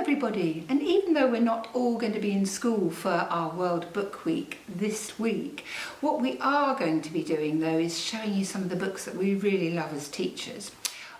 everybody, and even though we're not all going to be in school for our World Book Week this week, what we are going to be doing though is showing you some of the books that we really love as teachers.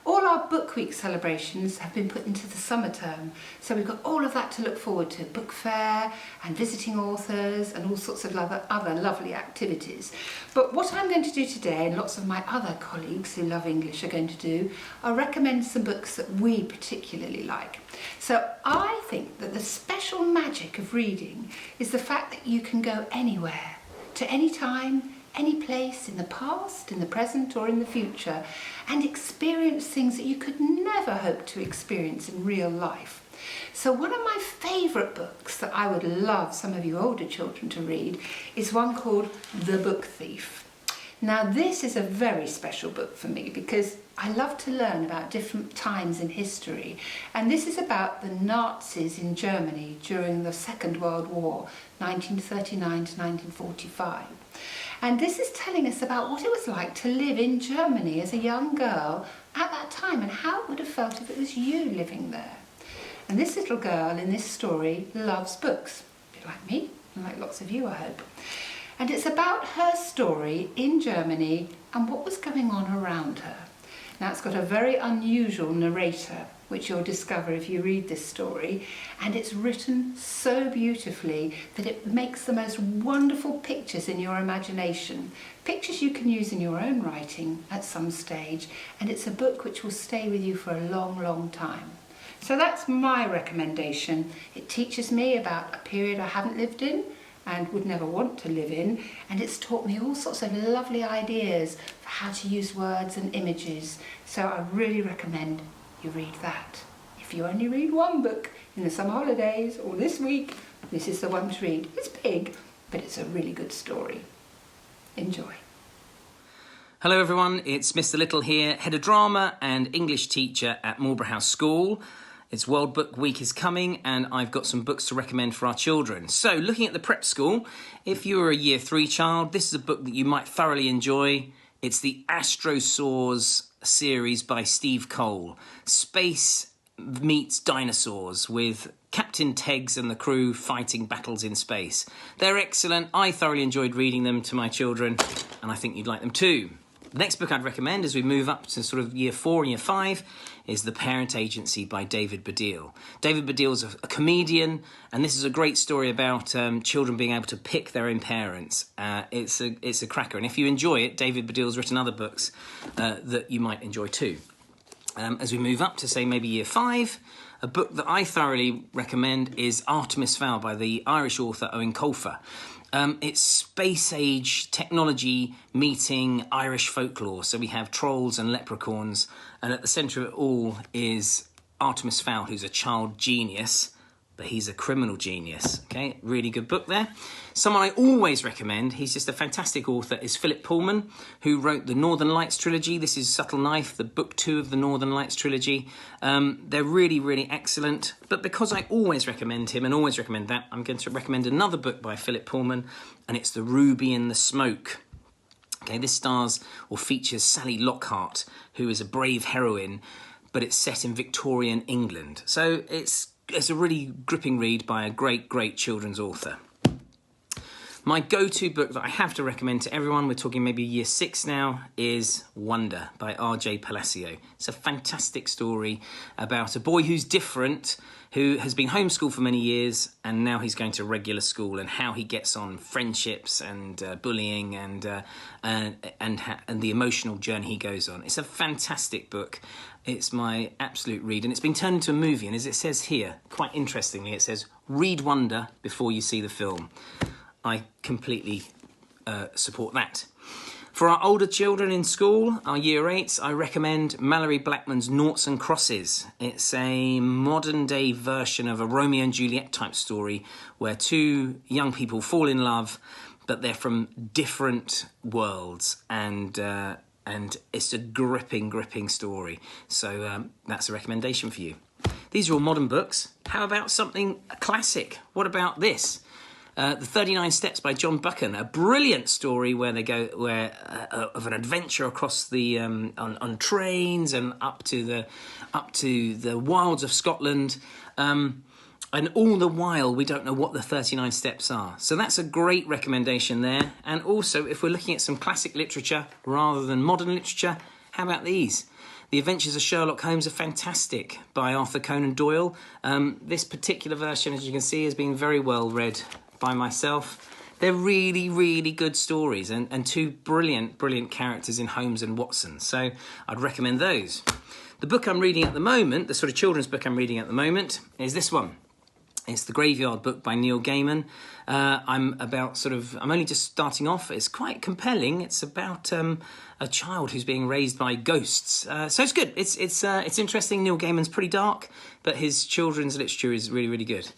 All our Book Week celebrations have been put into the summer term, so we've got all of that to look forward to, book fair and visiting authors and all sorts of other lovely activities. But what I'm going to do today, and lots of my other colleagues who love English are going to do, are recommend some books that we particularly like. So I think that the special magic of reading is the fact that you can go anywhere, to any time, any place, in the past, in the present or in the future, and experience things that you could never hope to experience in real life. So one of my favourite books that I would love some of you older children to read is one called The Book Thief. Now this is a very special book for me because I love to learn about different times in history, and this is about the Nazis in Germany during the Second World War, 1939 to 1945. And this is telling us about what it was like to live in Germany as a young girl at that time and how it would have felt if it was you living there. And this little girl in this story loves books, a bit like me, and like lots of you, I hope. And it's about her story in Germany and what was going on around her. Now it's got a very unusual narrator, which you'll discover if you read this story, and it's written so beautifully that it makes the most wonderful pictures in your imagination, pictures you can use in your own writing at some stage, and it's a book which will stay with you for a long, long time. So that's my recommendation. It teaches me about a period I haven't lived in and would never want to live in, and it's taught me all sorts of lovely ideas for how to use words and images, so I really recommend you read that. If you only read one book in the summer holidays or this week, this is the one to read. It's big, but it's a really good story. Enjoy. Hello everyone, it's Mr. Little here, Head of Drama and English teacher at Marlborough School. It's World Book Week is coming and I've got some books to recommend for our children. So looking at the prep school, if you're a Year 3 child, this is a book that you might thoroughly enjoy. It's the Astrosaurs series by Steve Cole. Space meets dinosaurs with Captain Teggs and the crew fighting battles in space. They're excellent. I thoroughly enjoyed reading them to my children and I think you'd like them too. The next book I'd recommend as we move up to sort of Year 4 and Year 5 is The Parent Agency by David Baddiel. David Baddiel's a comedian, and this is a great story about children being able to pick their own parents. It's a cracker, and if you enjoy it, David Baddiel's written other books that you might enjoy too. As we move up to, say, maybe Year 5, a book that I thoroughly recommend is Artemis Fowl by the Irish author Owen Colfer. It's space-age technology meeting Irish folklore. So we have trolls and leprechauns, and at the centre of it all is Artemis Fowl, who's a child genius, but he's a criminal genius. Okay, really good book there. Someone I always recommend, he's just a fantastic author, is Philip Pullman, who wrote the Northern Lights trilogy. This is Subtle Knife, the book 2 of the Northern Lights trilogy. They're really, really excellent. But because I always recommend him and always recommend that, I'm going to recommend another book by Philip Pullman, and it's The Ruby and the Smoke. Okay, this stars or features Sally Lockhart, who is a brave heroine, but it's set in Victorian England. So it's a really gripping read by a great, great children's author. My go-to book that I have to recommend to everyone, we're talking maybe Year 6 now, is Wonder by R.J. Palacio. It's a fantastic story about a boy who's different, who has been homeschooled for many years, and now he's going to regular school, and how he gets on friendships and bullying and the emotional journey he goes on. It's a fantastic book. It's my absolute read, and it's been turned into a movie, and as it says here, quite interestingly, it says, read Wonder before you see the film. I completely support that. For our older children in school, our Year 8s, I recommend Mallory Blackman's Noughts and Crosses. It's a modern-day version of a Romeo and Juliet type story where two young people fall in love, but they're from different worlds, and it's a gripping, gripping story. So that's a recommendation for you. These are all modern books. How about something classic? What about this? The 39 Steps by John Buchan, a brilliant story where they go of an adventure across the on trains and up to the wilds of Scotland. And all the while, we don't know what the 39 steps are. So that's a great recommendation there. And also, if we're looking at some classic literature rather than modern literature, how about these? The Adventures of Sherlock Holmes are fantastic by Arthur Conan Doyle. This particular version, as you can see, has been very well read by myself. They're really, really good stories and two brilliant, brilliant characters in Holmes and Watson. So I'd recommend those. The book I'm reading at the moment, the sort of children's book I'm reading at the moment, is this one. It's The Graveyard Book by Neil Gaiman. I'm only just starting off. It's quite compelling. It's about a child who's being raised by ghosts. So it's good. It's interesting. Neil Gaiman's pretty dark, but his children's literature is really, really good.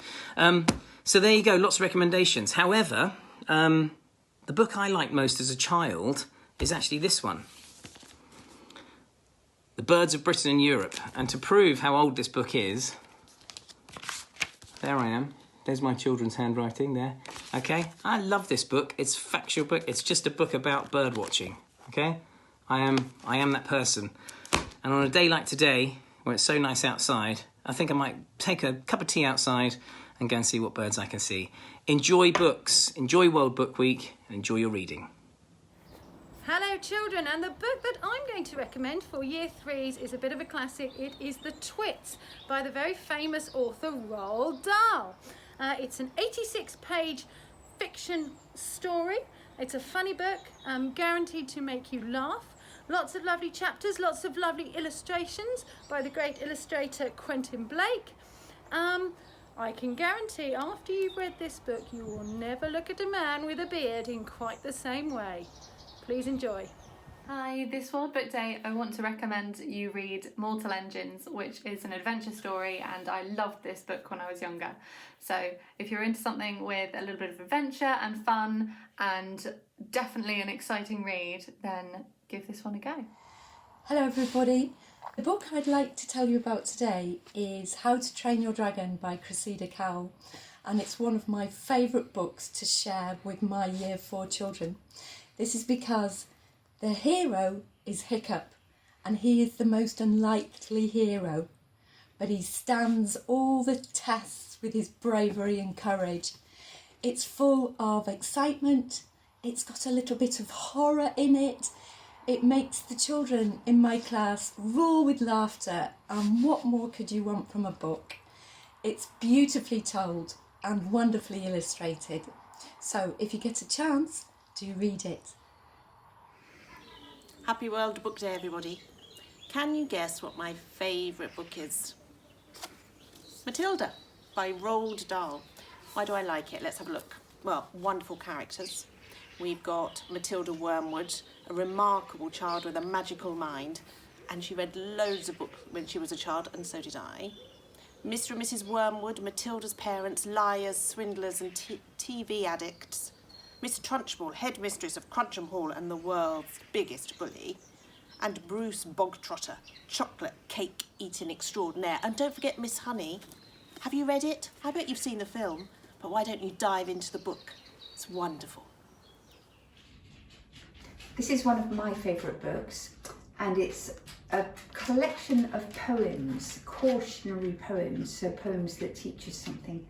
So there you go. Lots of recommendations. However, the book I liked most as a child is actually this one. The Birds of Britain and Europe. And to prove how old this book is, there I am. There's my children's handwriting there. Okay, I love this book. It's a factual book. It's just a book about bird watching. Okay, I am that person. And on a day like today, when it's so nice outside, I think I might take a cup of tea outside and go and see what birds I can see. Enjoy books, enjoy World Book Week, and enjoy your reading. Hello children, and the book that I'm going to recommend for Year 3s is a bit of a classic. It is The Twits by the very famous author Roald Dahl. It's an 86-page fiction story. It's a funny book, guaranteed to make you laugh. Lots of lovely chapters, lots of lovely illustrations by the great illustrator Quentin Blake. I can guarantee after you've read this book you will never look at a man with a beard in quite the same way. Please enjoy. Hi, this World Book Day I want to recommend you read Mortal Engines, which is an adventure story, and I loved this book when I was younger. So if you're into something with a little bit of adventure and fun and definitely an exciting read, then give this one a go. Hello everybody. The book I'd like to tell you about today is How to Train Your Dragon by Cressida Cowell, and it's one of my favourite books to share with my Year 4 children. This is because the hero is Hiccup, and he is the most unlikely hero, but he stands all the tests with his bravery and courage. It's full of excitement, it's got a little bit of horror in it. It makes the children in my class roar with laughter, and what more could you want from a book? It's beautifully told and wonderfully illustrated. So if you get a chance, do read it. Happy World Book Day, everybody. Can you guess what my favourite book is? Matilda by Roald Dahl. Why do I like it? Let's have a look. Well, wonderful characters. We've got Matilda Wormwood, a remarkable child with a magical mind, and she read loads of books when she was a child, and so did I. Mr. and Mrs. Wormwood, Matilda's parents, liars, swindlers and TV addicts. Mr. Trunchbull, headmistress of Cruncham Hall and the world's biggest bully. And Bruce Bogtrotter, chocolate cake eating extraordinaire. And don't forget Miss Honey. Have you read it? I bet you've seen the film, but why don't you dive into the book? It's wonderful. This is one of my favourite books, and it's a collection of poems, cautionary poems, so poems that teach us something.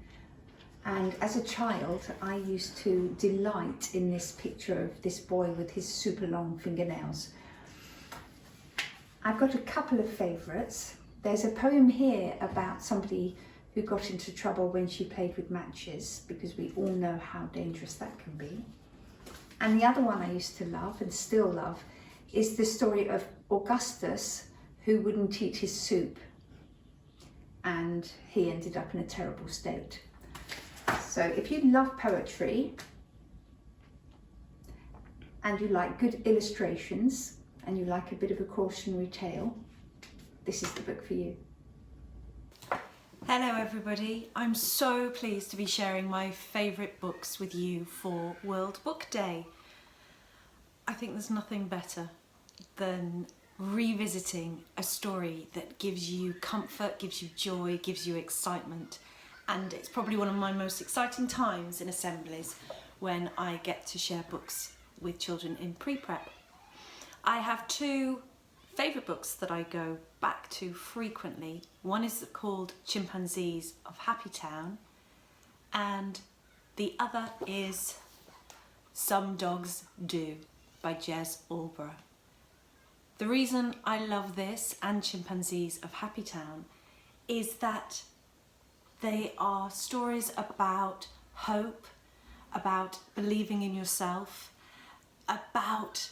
And as a child, I used to delight in this picture of this boy with his super long fingernails. I've got a couple of favourites. There's a poem here about somebody who got into trouble when she played with matches, because we all know how dangerous that can be. And the other one I used to love and still love is the story of Augustus, who wouldn't eat his soup, and he ended up in a terrible state. So if you love poetry and you like good illustrations and you like a bit of a cautionary tale, this is the book for you. Hello everybody, I'm so pleased to be sharing my favourite books with you for World Book Day. I think there's nothing better than revisiting a story that gives you comfort, gives you joy, gives you excitement. And it's probably one of my most exciting times in assemblies when I get to share books with children in pre-prep. I have two favourite books that I go back to frequently. One is called Chimpanzees of Happy Town, and the other is Some Dogs Do by Jez Alborough. The reason I love this and Chimpanzees of Happy Town is that they are stories about hope, about believing in yourself, about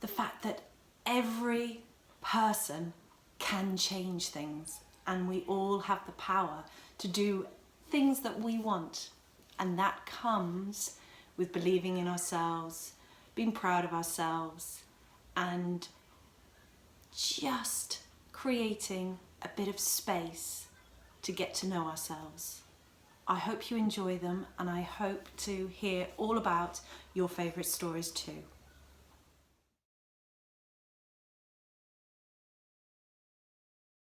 the fact that every person can change things and we all have the power to do things that we want, and that comes with believing in ourselves, being proud of ourselves, and just creating a bit of space to get to know ourselves. I hope you enjoy them, and I hope to hear all about your favourite stories too.